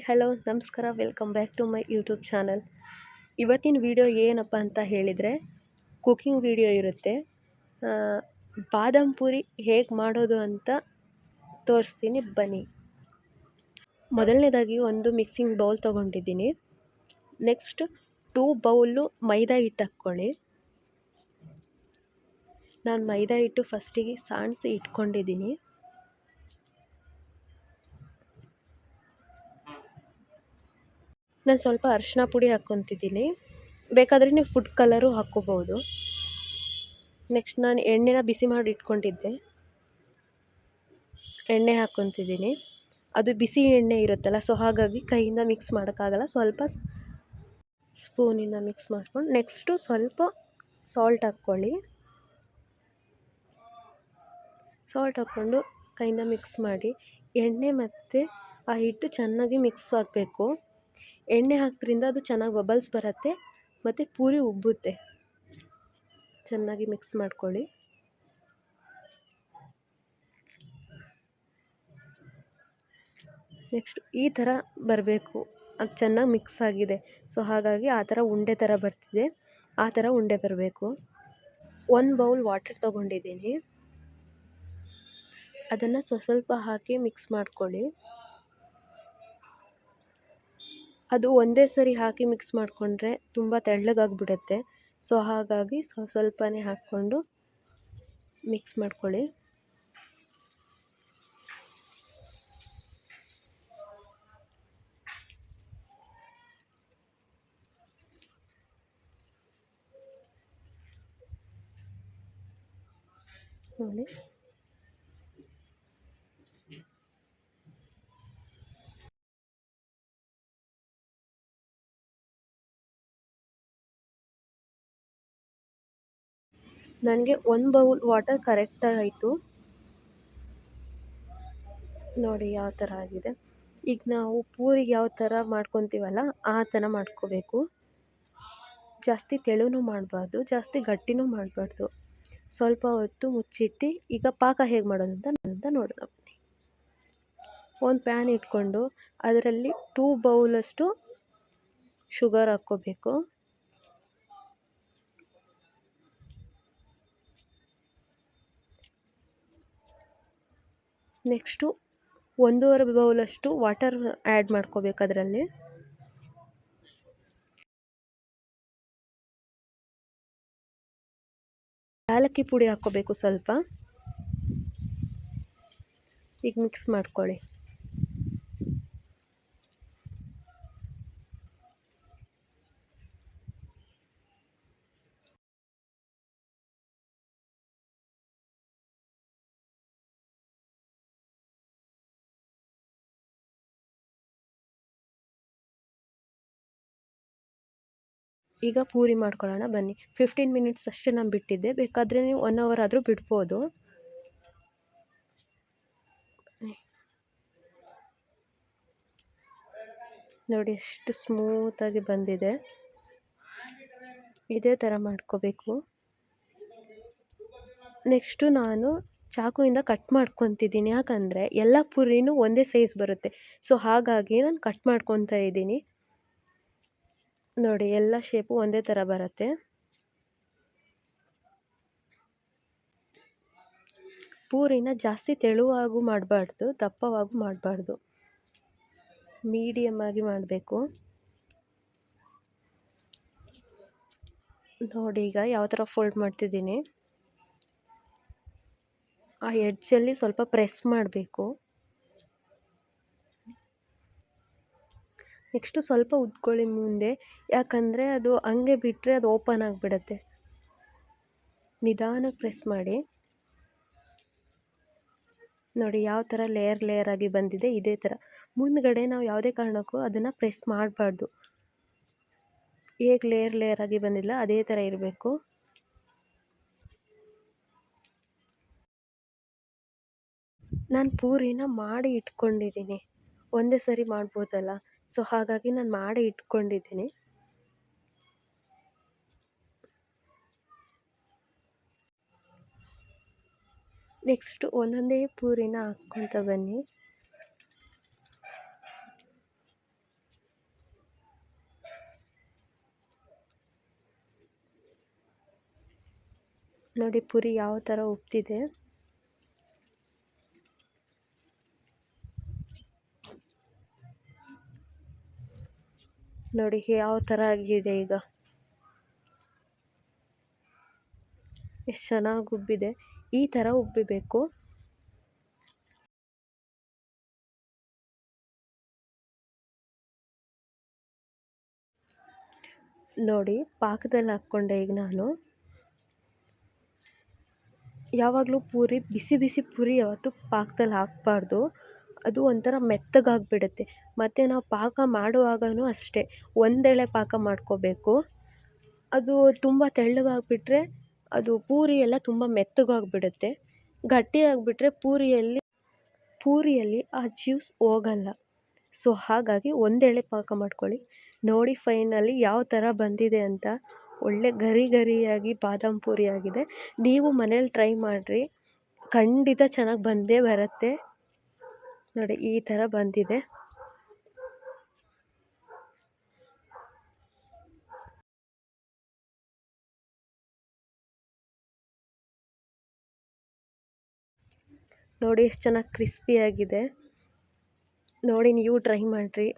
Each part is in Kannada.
ಹಲೋ ನಮಸ್ಕಾರ, welcome back to my YouTube channel. ಇವತ್ತಿನ ವಿಡಿಯೋ ಏನಪ್ಪ ಅಂತ ಹೇಳಿದರೆ ಕುಕಿಂಗ್ ವಿಡಿಯೋ ಇರುತ್ತೆ. ಬಾದಾಮ್ ಪೂರಿ ಹೇಗೆ ಮಾಡೋದು ಅಂತ ತೋರಿಸ್ತೀನಿ ಬನ್ನಿ. ಮೊದಲನೇದಾಗಿ ಒಂದು ಮಿಕ್ಸಿಂಗ್ ಬೌಲ್ ತೊಗೊಂಡಿದ್ದೀನಿ. ನೆಕ್ಸ್ಟ್ 2 ಬೌಲು ಮೈದಾ ಹಿಟ್ಟು ಹಾಕ್ಕೊಳ್ಳಿ. ನಾನು ಮೈದಾ ಹಿಟ್ಟು ಫಸ್ಟಿಗೆ ಸಾಣಿಸಿ ಇಟ್ಕೊಂಡಿದ್ದೀನಿ. ನಾನು ಸ್ವಲ್ಪ ಅರಿಶಿನ ಪುಡಿ ಹಾಕ್ಕೊತಿದ್ದೀನಿ. ಬೇಕಾದರೆ ನೀವು ಫುಡ್ ಕಲರು ಹಾಕ್ಕೋಬೋದು. ನೆಕ್ಸ್ಟ್ ನಾನು ಎಣ್ಣೆನ ಬಿಸಿ ಮಾಡಿ ಇಟ್ಕೊಂಡಿದ್ದೆ, ಎಣ್ಣೆ ಹಾಕ್ಕೊತಿದ್ದೀನಿ. ಅದು ಬಿಸಿ ಎಣ್ಣೆ ಇರುತ್ತಲ್ಲ, ಸೊ ಹಾಗಾಗಿ ಕೈಯಿಂದ ಮಿಕ್ಸ್ ಮಾಡೋಕ್ಕಾಗಲ್ಲ. ಸ್ವಲ್ಪ ಸ್ಪೂನಿಂದ ಮಿಕ್ಸ್ ಮಾಡ್ಕೊಂಡು ನೆಕ್ಸ್ಟು ಸ್ವಲ್ಪ ಸಾಲ್ಟ್ ಹಾಕ್ಕೊಳ್ಳಿ. ಸಾಲ್ಟ್ ಹಾಕ್ಕೊಂಡು ಕೈಯಿಂದ ಮಿಕ್ಸ್ ಮಾಡಿ. ಎಣ್ಣೆ ಮತ್ತು ಆ ಹಿಟ್ಟು ಚೆನ್ನಾಗಿ ಮಿಕ್ಸ್ ಆಗಬೇಕು. ಎಣ್ಣೆ ಹಾಕೋದ್ರಿಂದ ಅದು ಚೆನ್ನಾಗಿ ಬಬಲ್ಸ್ ಬರುತ್ತೆ ಮತ್ತು ಪೂರಿ ಉಬ್ಬುತ್ತೆ. ಚೆನ್ನಾಗಿ ಮಿಕ್ಸ್ ಮಾಡ್ಕೊಳ್ಳಿ. ನೆಕ್ಸ್ಟ್ ಈ ಥರ ಬರಬೇಕು, ಅದು ಚೆನ್ನಾಗಿ ಮಿಕ್ಸ್ ಆಗಿದೆ. ಸೊ ಹಾಗಾಗಿ ಆ ಥರ ಉಂಡೆ ಥರ ಬರ್ತಿದೆ, ಆ ಥರ ಉಂಡೆ ಬರಬೇಕು. 1 ಬೌಲ್ ವಾಟರ್ ತೊಗೊಂಡಿದ್ದೀನಿ, ಅದನ್ನು ಸ್ವಲ್ಪ ಹಾಕಿ ಮಿಕ್ಸ್ ಮಾಡ್ಕೊಳ್ಳಿ. ಅದು ಒಂದೇ ಸರಿ ಹಾಕಿ ಮಿಕ್ಸ್ ಮಾಡಿಕೊಂಡ್ರೆ ತುಂಬ ತೆಳ್ಳಗಾಗಿಬಿಡುತ್ತೆ. ಸೊ ಹಾಗಾಗಿ ಸ್ವಲ್ಪನೇ ಹಾಕ್ಕೊಂಡು ಮಿಕ್ಸ್ ಮಾಡ್ಕೊಳ್ಳಿ. ನೋಡಿ, ನನಗೆ 1 ಬೌಲ್ ವಾಟರ್ ಕರೆಕ್ಟಾಗಿ ಆಯಿತು. ನೋಡಿ ಯಾವ ಥರ ಆಗಿದೆ. ಈಗ ನಾವು ಪೂರಿಗೆ ಯಾವ ಥರ ಮಾಡ್ಕೊತೀವಲ್ಲ ಆ ಥರ ಮಾಡ್ಕೋಬೇಕು. ಜಾಸ್ತಿ ತೆಳುನೂ ಮಾಡಬಾರ್ದು, ಜಾಸ್ತಿ ಗಟ್ಟಿನೂ ಮಾಡಬಾರ್ದು. ಸ್ವಲ್ಪ ಹೊತ್ತು ಮುಚ್ಚಿಟ್ಟು ಈಗ ಪಾಕ ಹೇಗೆ ಮಾಡೋದು ಅಂತ ನೋಡೋಣ ಬನ್ನಿ. ಒಂದು ಪ್ಯಾನ್ ಇಟ್ಕೊಂಡು ಅದರಲ್ಲಿ 2 ಬೌಲಷ್ಟು ಶುಗರ್ ಹಾಕ್ಕೋಬೇಕು. ನೆಕ್ಸ್ಟು 1.5 ಬೌಲಷ್ಟು ವಾಟರ್ ಆ್ಯಡ್ ಮಾಡ್ಕೋಬೇಕು. ಅದರಲ್ಲಿ ಏಲಕ್ಕಿ ಪುಡಿ ಹಾಕ್ಕೋಬೇಕು ಸ್ವಲ್ಪ. ಈಗ ಮಿಕ್ಸ್ ಮಾಡ್ಕೊಳ್ಳಿ. ಈಗ ಪೂರಿ ಮಾಡ್ಕೊಳ್ಳೋಣ ಬನ್ನಿ. 15 ಮಿನಿಟ್ಸ್ ಅಷ್ಟೇ ನಾನು ಬಿಟ್ಟಿದ್ದೆ, ಬೇಕಾದರೆ ನೀವು 1 ಅವರ್ ಆದರೂ ಬಿಡ್ಬೋದು. ನೋಡಿ ಎಷ್ಟು ಸ್ಮೂತಾಗಿ ಬಂದಿದೆ. ಇದೇ ಥರ ಮಾಡ್ಕೋಬೇಕು. ನೆಕ್ಸ್ಟು ನಾನು ಚಾಕುವಿಂದ ಕಟ್ ಮಾಡ್ಕೊತಿದ್ದೀನಿ, ಯಾಕಂದರೆ ಎಲ್ಲ ಪೂರಿನೂ ಒಂದೇ ಸೈಜ್ ಬರುತ್ತೆ. ಸೊ ಹಾಗಾಗಿ ನಾನು ಕಟ್ ಮಾಡ್ಕೊತಾ ಇದ್ದೀನಿ. ನೋಡಿ ಎಲ್ಲ ಶೇಪು ಒಂದೇ ಥರ ಬರುತ್ತೆ. ಪೂರಿನ ಜಾಸ್ತಿ ತೆಳುವಾಗೂ ಮಾಡಬಾರ್ದು, ದಪ್ಪವಾಗೂ ಮಾಡಬಾರ್ದು, ಮೀಡಿಯಮ್ ಆಗಿ ಮಾಡಬೇಕು. ನೋಡಿ ಈಗ ಯಾವ ಥರ ಫೋಲ್ಡ್ ಮಾಡ್ತಿದ್ದೀನಿ. ಆ ಎಡ್ಜಲ್ಲಿ ಸ್ವಲ್ಪ ಪ್ರೆಸ್ ಮಾಡಬೇಕು. ನೆಕ್ಸ್ಟು ಸ್ವಲ್ಪ ಉದ್ಕೊಳ್ಳಿ ಮುಂದೆ, ಯಾಕಂದರೆ ಅದು ಹಂಗೆ ಬಿಟ್ಟರೆ ಅದು ಓಪನ್ ಆಗಿಬಿಡತ್ತೆ. ನಿಧಾನಕ್ಕೆ ಪ್ರೆಸ್ ಮಾಡಿ. ನೋಡಿ ಯಾವ ಥರ ಲೇಯರ್ ಆಗಿ ಬಂದಿದೆ. ಇದೇ ಥರ ಮುಂದ್ಗಡೆ ನಾವು ಯಾವುದೇ ಕಾರಣಕ್ಕೂ ಅದನ್ನು ಪ್ರೆಸ್ ಮಾಡಬಾರ್ದು. ಹೇಗೆ ಲೇಯರ್ ಆಗಿ ಬಂದಿಲ್ಲ ಅದೇ ಥರ ಇರಬೇಕು. ನಾನು ಪೂರಿನ ಮಾಡಿ ಇಟ್ಕೊಂಡಿದ್ದೀನಿ, ಒಂದೇ ಸರಿ ಮಾಡ್ಬೋದಲ್ಲ. ಸೊ ಹಾಗಾಗಿ ನಾನು ಮಾಡಿ ಇಟ್ಕೊಂಡಿದ್ದೀನಿ. ನೆಕ್ಸ್ಟ್ ಒಂದೊಂದೇ ಪೂರಿನ ಹಾಕ್ಕೊತ ಬನ್ನಿ. ನೋಡಿ ಪುರಿ ಯಾವ ಥರ ಉಬ್ತಿದೆ. ನೋಡಿ ಯಾವ ಥರ ಆಗಿದೆ ಈಗ, ಎಷ್ಟು ಚೆನ್ನಾಗಿ ಉಬ್ಬಿದೆ. ಈ ಥರ ಉಬ್ಬಿಬೇಕು. ನೋಡಿ ಪಾಕದಲ್ಲಿ ಹಾಕ್ಕೊಂಡೆ ಈಗ ನಾನು. ಯಾವಾಗಲೂ ಪೂರಿ ಬಿಸಿ ಬಿಸಿ ಪೂರಿ ಯಾವತ್ತೂ ಪಾಕದಲ್ಲಿ ಹಾಕಬಾರ್ದು, ಅದು ಒಂಥರ ಮೆತ್ತಗಾಗಿಬಿಡುತ್ತೆ. ಮತ್ತು ನಾವು ಪಾಕ ಮಾಡುವಾಗಲೂ ಅಷ್ಟೇ ಒಂದೆಳೆ ಪಾಕ ಮಾಡ್ಕೋಬೇಕು. ಅದು ತುಂಬ ತೆಳ್ಳಗಾಗಿಬಿಟ್ರೆ ಅದು ಪೂರಿ ಎಲ್ಲ ತುಂಬ ಮೆತ್ತಗಾಗಿಬಿಡುತ್ತೆ. ಗಟ್ಟಿಯಾಗಿಬಿಟ್ರೆ ಪೂರಿಯಲ್ಲಿ ಆ ಜ್ಯೂಸ್ ಹೋಗಲ್ಲ. ಸೊ ಹಾಗಾಗಿ ಒಂದೆಳೆ ಪಾಕ ಮಾಡ್ಕೊಳ್ಳಿ. ನೋಡಿ ಫೈನಲಿ ಯಾವ ಥರ ಬಂದಿದೆ ಅಂತ. ಒಳ್ಳೆ ಗರಿ ಗರಿಯಾಗಿ ಬಾದಾಮ್ ಪೂರಿ ಆಗಿದೆ. ನೀವು ಮನೇಲಿ ಟ್ರೈ ಮಾಡಿರಿ, ಖಂಡಿತ ಚೆನ್ನಾಗಿ ಬಂದೇ ಬರುತ್ತೆ. ನೋಡಿ ಈ ಥರ ಬಂದಿದೆ. ನೋಡಿ ಎಷ್ಟು ಚೆನ್ನಾಗಿ ಕ್ರಿಸ್ಪಿಯಾಗಿದೆ. ನೋಡಿ ನೀವು ಟ್ರೈ ಮಾಡಿರಿ.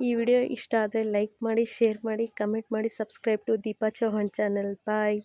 ಈ ವಿಡಿಯೋ ಇಷ್ಟ ಆದರೆ ಲೈಕ್ ಮಾಡಿ, ಶೇರ್ ಮಾಡಿ, ಕಮೆಂಟ್ ಮಾಡಿ, subscribe to Deepa Chauhan channel. Bye.